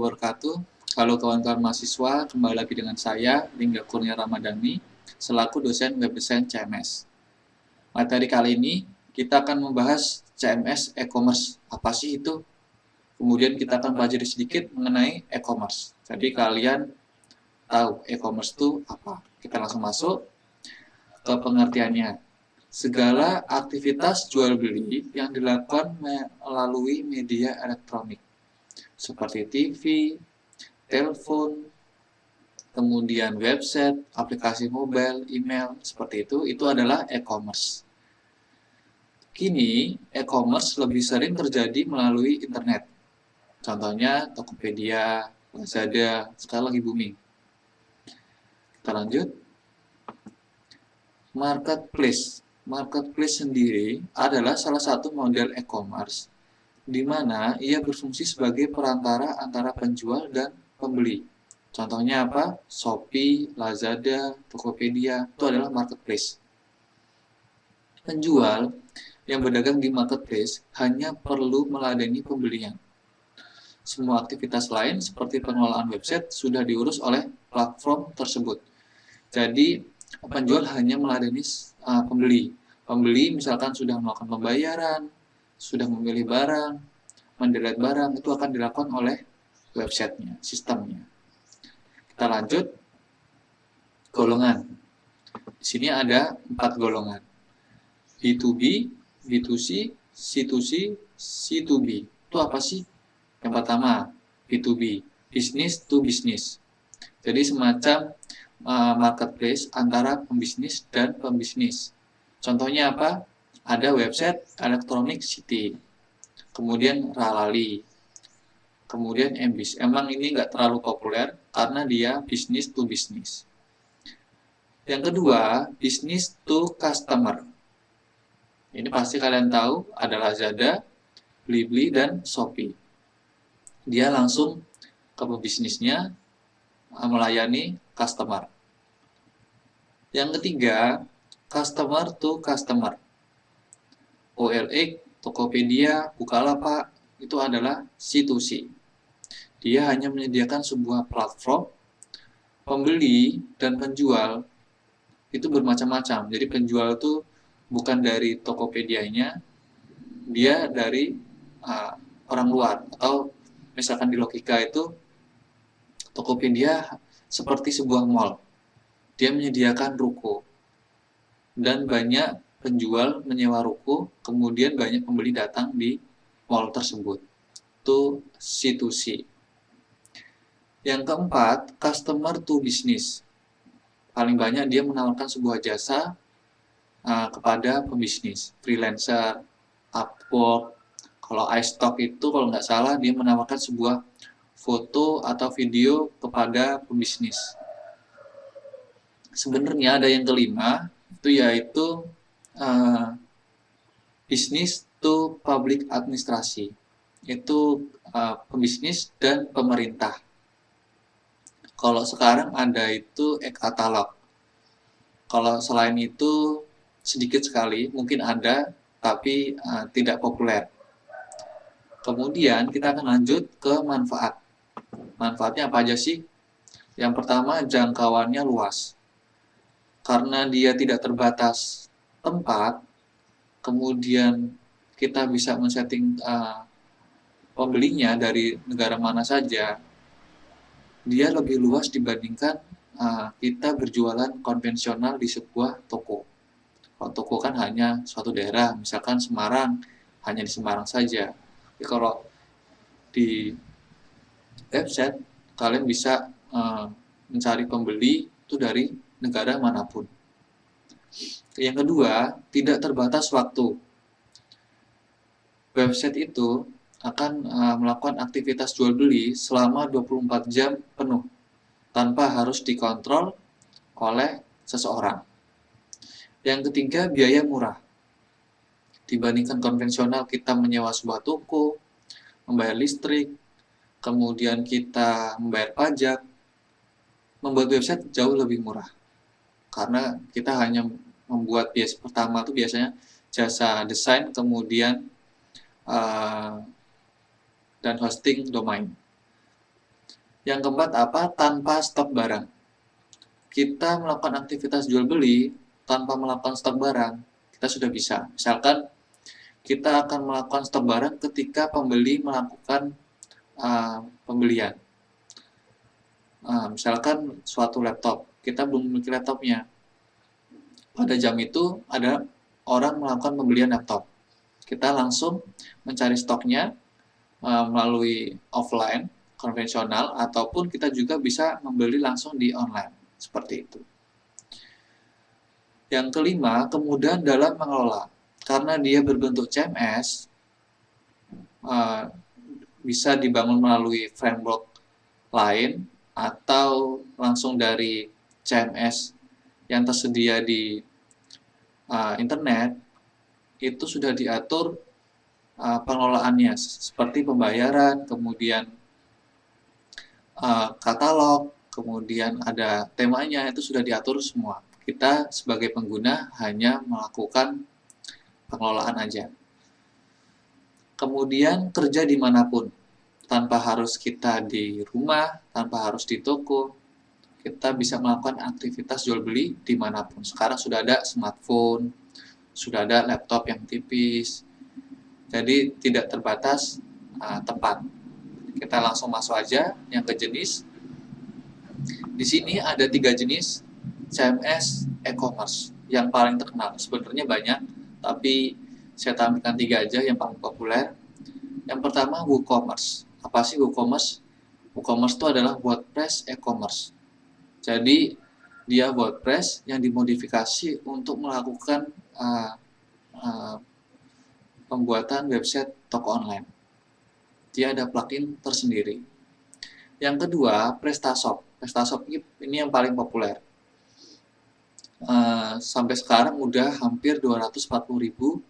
wabarakatuh. Halo kawan-kawan mahasiswa, kembali lagi dengan saya, Lingga Kurnia Ramadhani, selaku dosen Web Design CMS. Materi kali ini, kita akan membahas CMS e-commerce. Apa sih itu? Kemudian kita akan pelajari sedikit mengenai e-commerce. Jadi kalian tahu e-commerce itu apa? Kita langsung masuk ke pengertiannya. Segala aktivitas jual beli yang dilakukan melalui media elektronik seperti TV, telepon, kemudian website, aplikasi mobile, email, seperti itu adalah e-commerce. Kini, e-commerce lebih sering terjadi melalui internet. Contohnya Tokopedia, Lazada, sekarang lagi booming. Kita lanjut. Marketplace. Marketplace sendiri adalah salah satu model e-commerce di mana ia berfungsi sebagai perantara antara penjual dan pembeli. Contohnya apa? Shopee, Lazada, Tokopedia, itu adalah marketplace. Penjual yang berdagang di marketplace hanya perlu meladeni pembelian. Semua aktivitas lain seperti pengelolaan website sudah diurus oleh platform tersebut. Jadi, penjual hanya meladeni pembeli. Pembeli misalkan sudah melakukan pembayaran, sudah memilih barang, mendelete barang, itu akan dilakukan oleh websitenya, sistemnya. Kita lanjut, golongan. Di sini ada 4 golongan. B2B, B2C, C2C, C2B. Itu apa sih? Yang pertama, B2B, business to business. Jadi semacam marketplace antara pembisnis dan pembisnis. Contohnya apa? Ada website Electronic City, kemudian Ralali, kemudian Embis. Emang ini nggak terlalu populer karena dia business to business. Yang kedua, business to customer. Ini pasti kalian tahu, ada Lazada, Blibli, dan Shopee. Dia langsung ke pebisnisnya melayani customer. Yang ketiga, customer to customer. OLX, Tokopedia, Bukalapak, itu adalah C2C. Dia hanya menyediakan sebuah platform, pembeli dan penjual itu bermacam-macam. Jadi penjual itu bukan dari Tokopedia-nya, dia dari orang luar. Atau misalkan di Logika itu, Tokopedia seperti sebuah mall. Dia menyediakan ruko. Dan banyak penjual menyewa ruko, kemudian banyak pembeli datang di mall tersebut. Itu C2C. Yang keempat, customer to business. Paling banyak dia menawarkan sebuah jasa kepada pembisnis, freelancer, Upwork. Kalau iStock itu kalau nggak salah dia menawarkan sebuah foto atau video kepada pembisnis. Sebenarnya ada yang kelima, itu yaitu business to public administrasi. Itu pembisnis dan pemerintah. Kalau sekarang ada itu e-katalog. Kalau selain itu sedikit sekali, mungkin ada, tapi tidak populer. Kemudian kita akan lanjut ke manfaat. Manfaatnya apa aja sih? Yang pertama, jangkauannya luas. Karena dia tidak terbatas tempat, kemudian kita bisa men-setting pembelinya dari negara mana saja, dia lebih luas dibandingkan kita berjualan konvensional di sebuah toko. Kalau toko kan hanya suatu daerah, misalkan Semarang, hanya di Semarang saja. Jadi kalau di website, kalian bisa mencari pembeli itu dari negara manapun. Yang kedua, tidak terbatas waktu. Website itu akan melakukan aktivitas jual beli selama 24 jam penuh, tanpa harus dikontrol oleh seseorang. Yang ketiga, biaya murah. Dibandingkan konvensional, kita menyewa sebuah toko, membayar listrik, kemudian kita membayar pajak, membuat website jauh lebih murah. Karena kita hanya membuat pertama itu biasanya jasa desain, kemudian dan hosting domain. Yang keempat apa? Tanpa stok barang. Kita melakukan aktivitas jual beli tanpa melakukan stok barang, kita sudah bisa. Misalkan kita akan melakukan stok barang ketika pembeli melakukan pembelian. Misalkan suatu laptop, kita belum memiliki laptopnya. Pada jam itu ada orang melakukan pembelian laptop. Kita langsung mencari stoknya melalui offline, konvensional, ataupun kita juga bisa membeli langsung di online. Seperti itu. Yang kelima, kemudahan dalam mengelola. Karena dia berbentuk CMS, bisa dibangun melalui framework lain atau langsung dari CMS yang tersedia di internet, itu sudah diatur pengelolaannya seperti pembayaran, kemudian katalog, kemudian ada temanya, itu sudah diatur semua. Kita sebagai pengguna hanya melakukan pengelolaan aja. Kemudian kerja dimanapun, tanpa harus kita di rumah, tanpa harus di toko, kita bisa melakukan aktivitas jual beli dimanapun. Sekarang sudah ada smartphone, sudah ada laptop yang tipis, jadi tidak terbatas tempat. Kita langsung masuk aja yang ke jenis. Di sini ada 3 jenis CMS e-commerce yang paling terkenal. Sebenarnya banyak, tapi saya tampilkan 3 aja yang paling populer. Yang pertama WooCommerce. Apa sih WooCommerce? WooCommerce itu adalah WordPress e-commerce. Jadi dia WordPress yang dimodifikasi untuk melakukan pembuatan website toko online. Dia ada plugin tersendiri. Yang kedua, PrestaShop. PrestaShop ini yang paling populer. Sampai sekarang udah hampir 240.000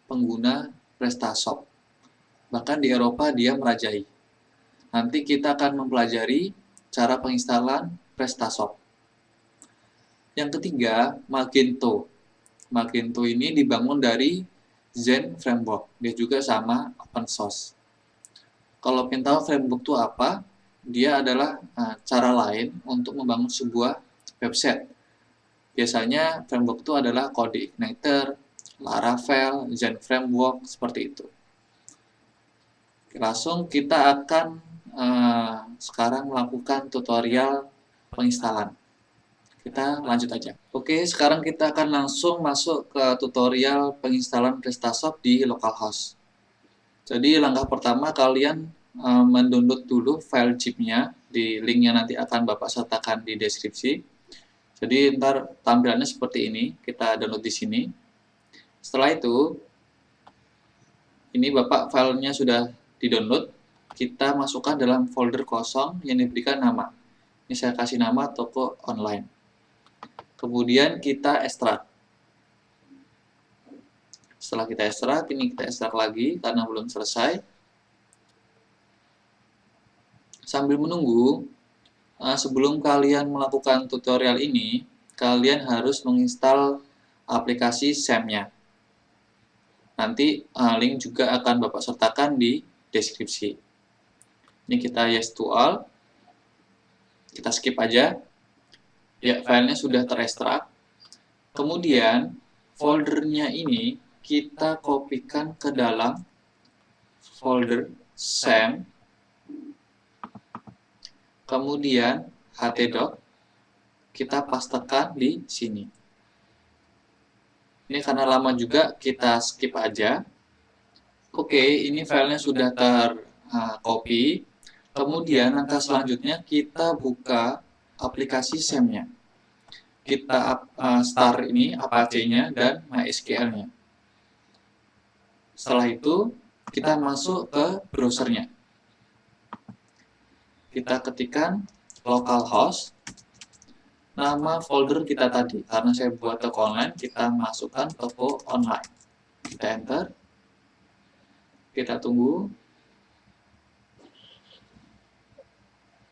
pengguna PrestaShop. Bahkan di Eropa dia merajai. Nanti kita akan mempelajari cara penginstalan PrestaShop. Yang ketiga, Magento. Magento ini dibangun dari Zen Framework. Dia juga sama open source. Kalau pengen tahu framework itu apa, dia adalah cara lain untuk membangun sebuah website. Biasanya framework itu adalah CodeIgniter, Laravel, Zen Framework, seperti itu. Langsung kita akan sekarang melakukan tutorial penginstalan. Kita lanjut aja. Oke, sekarang kita akan langsung masuk ke tutorial penginstalan PrestaShop di localhost. Jadi langkah pertama kalian mendownload dulu file zip-nya di link yang nanti akan Bapak sertakan di deskripsi. Jadi ntar tampilannya seperti ini, kita download di sini. Setelah itu, ini Bapak filenya sudah di-download, kita masukkan dalam folder kosong yang diberikan nama. Ini saya kasih nama toko online. Kemudian kita ekstrak. Setelah kita ekstrak, ini kita ekstrak lagi karena belum selesai. Sambil menunggu, sebelum kalian melakukan tutorial ini, kalian harus menginstal aplikasi SAM-nya. Nanti link juga akan Bapak sertakan di deskripsi. Ini kita yes to all. Kita skip aja. Ya, filenya sudah terekstrak. Kemudian, foldernya ini kita kopikan ke dalam folder SAM. Kemudian, htdoc kita pastekan di sini. Ini karena lama juga, kita skip aja. Oke, ini filenya sudah tercopy. Kemudian, langkah selanjutnya kita buka aplikasi SAM-nya. Kita start ini Apache-nya dan MySQL-nya. Setelah itu, kita masuk ke browsernya. Kita ketikkan localhost, nama folder kita tadi. Karena saya buat toko online, kita masukkan toko online. Kita enter. Kita tunggu.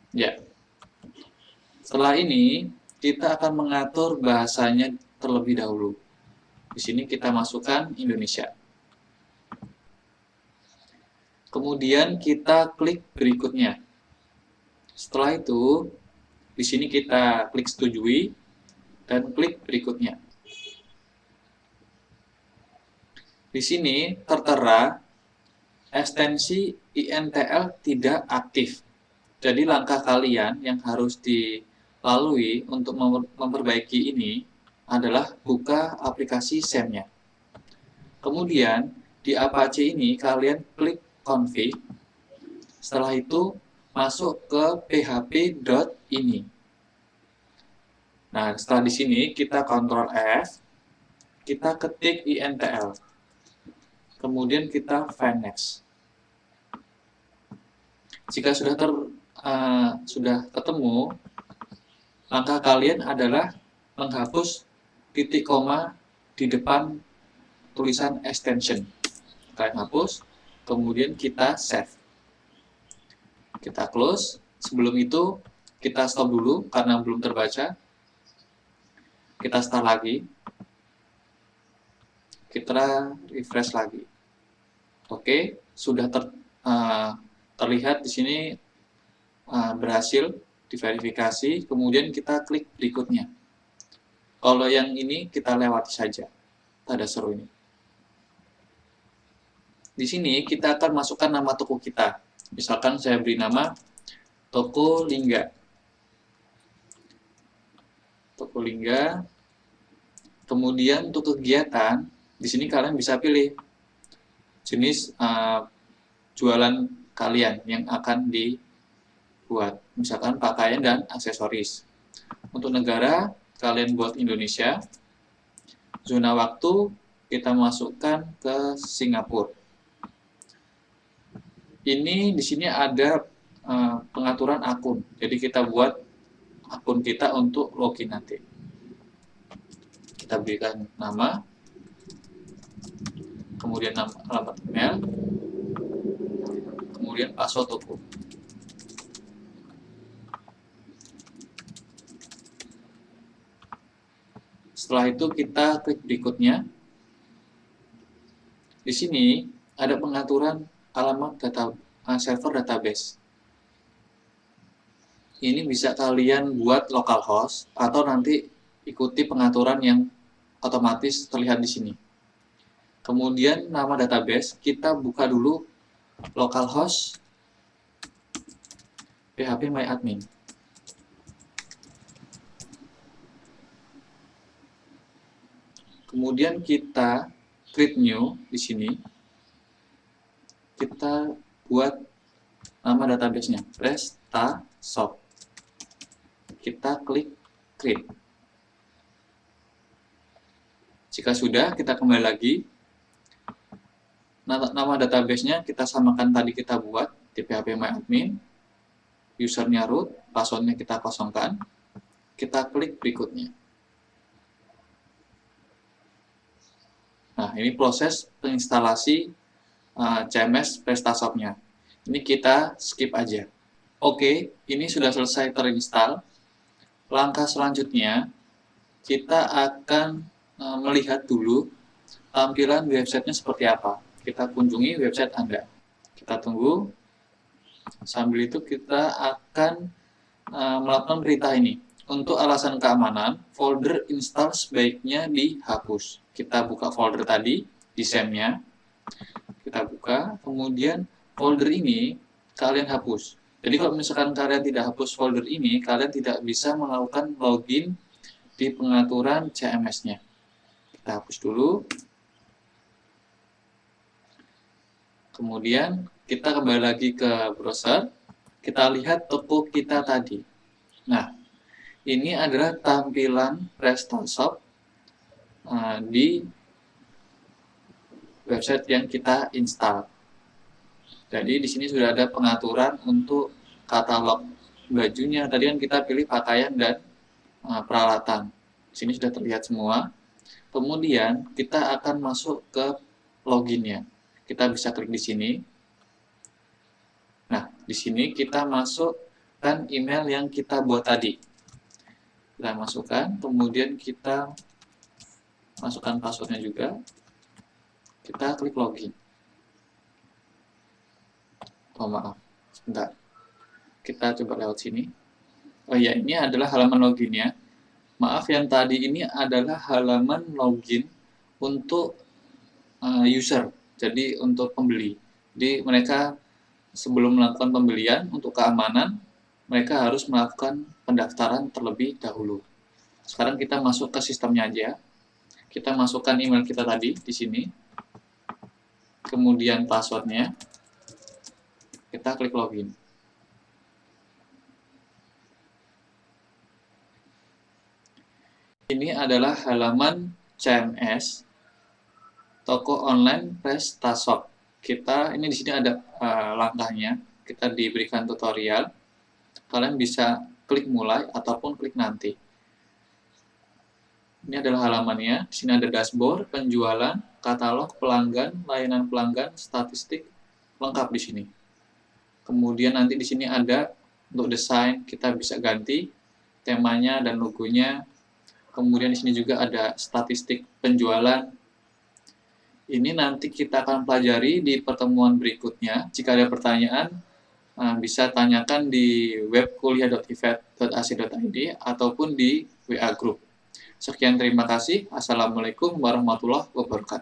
Ya. Setelah ini, kita akan mengatur bahasanya terlebih dahulu. Di sini kita masukkan Indonesia. Kemudian kita klik berikutnya. Setelah itu, di sini kita klik setujui dan klik berikutnya. Di sini tertera ekstensi INTL tidak aktif. Jadi langkah kalian yang harus dilalui untuk memperbaiki ini adalah buka aplikasi SAM-nya. Kemudian di Apache ini kalian klik config. Setelah itu masuk ke php.ini. Nah, setelah di sini kita Ctrl F, kita ketik INTL. Kemudian kita find next. Jika sudah ketemu, langkah kalian adalah menghapus titik koma di depan tulisan extension. Kalian hapus, kemudian kita save. Kita close. Sebelum itu kita stop dulu karena belum terbaca. Kita start lagi. Kita refresh lagi. Oke, sudah terlihat di sini berhasil diverifikasi. Kemudian kita klik berikutnya. Kalau yang ini kita lewati saja. Ada seru ini. Di sini kita akan masukkan nama toko kita. Misalkan saya beri nama Toko Lingga. Toko Lingga. Kemudian untuk kegiatan, di sini kalian bisa pilih jenis jualan kalian yang akan dibuat. Misalkan pakaian dan aksesoris. Untuk negara, kalian buat Indonesia. Zona waktu, kita masukkan ke Singapura. Ini di sini ada pengaturan akun. Jadi kita buat akun kita untuk login nanti. Kita berikan nama, kemudian alamat email, kemudian password toko. Setelah itu kita klik berikutnya. Di sini ada pengaturan alamat server database. Ini bisa kalian buat localhost atau nanti ikuti pengaturan yang otomatis terlihat di sini. Kemudian nama database kita buka dulu localhost phpMyAdmin. Kemudian kita create new di sini. Kita buat nama database-nya PrestaShop. Kita klik create. Jika sudah, kita kembali lagi. Nama database-nya kita samakan tadi kita buat di phpMyAdmin. Usernya root, passwordnya kita kosongkan. Kita klik berikutnya. Nah, ini proses penginstalasi CMS PrestaShop-nya. Ini kita skip aja. Oke, ini sudah selesai terinstall. Langkah selanjutnya, kita akan melihat dulu tampilan websitenya seperti apa. Kita kunjungi website Anda. Kita tunggu. Sambil itu kita akan melakukan perintah ini. Untuk alasan keamanan, folder install sebaiknya dihapus. Kita buka folder tadi di SAM-nya. Kita buka, kemudian folder ini kalian hapus. Jadi kalau misalkan kalian tidak hapus folder ini, kalian tidak bisa melakukan login di pengaturan CMS-nya. Kita hapus dulu. Kemudian kita kembali lagi ke browser. Kita lihat toko kita tadi. Nah, ini adalah tampilan PrestaShop di website yang kita install. Jadi di sini sudah ada pengaturan untuk katalog bajunya. Tadi kan kita pilih pakaian dan peralatan. Di sini sudah terlihat semua. Kemudian kita akan masuk ke loginnya. Kita bisa klik di sini. Nah, di sini kita masukkan email yang kita buat tadi. Kita masukkan, kemudian kita masukkan passwordnya juga. Kita klik login. Oh maaf, sebentar. Kita coba lewat sini. Oh ya, ini adalah halaman loginnya. Maaf, yang tadi ini adalah halaman login untuk user, jadi untuk pembeli. Jadi mereka sebelum melakukan pembelian, untuk keamanan, mereka harus melakukan pendaftaran terlebih dahulu. Sekarang kita masuk ke sistemnya aja. Kita masukkan email kita tadi di sini. Kemudian passwordnya. Kita klik login. Ini adalah halaman CMS toko online PrestaShop. Ini di sini ada langkahnya. Kita diberikan tutorial. Kalian bisa klik mulai ataupun klik nanti. Ini adalah halamannya. Di sini ada dashboard, penjualan, katalog, pelanggan, layanan pelanggan, statistik, lengkap di sini. Kemudian nanti di sini ada untuk desain, kita bisa ganti temanya dan logonya. Kemudian di sini juga ada statistik penjualan. Ini nanti kita akan pelajari di pertemuan berikutnya. Jika ada pertanyaan, bisa tanyakan di web kuliah.ivet.ac.id ataupun di WA Group. Sekian, terima kasih. Assalamualaikum warahmatullahi wabarakatuh.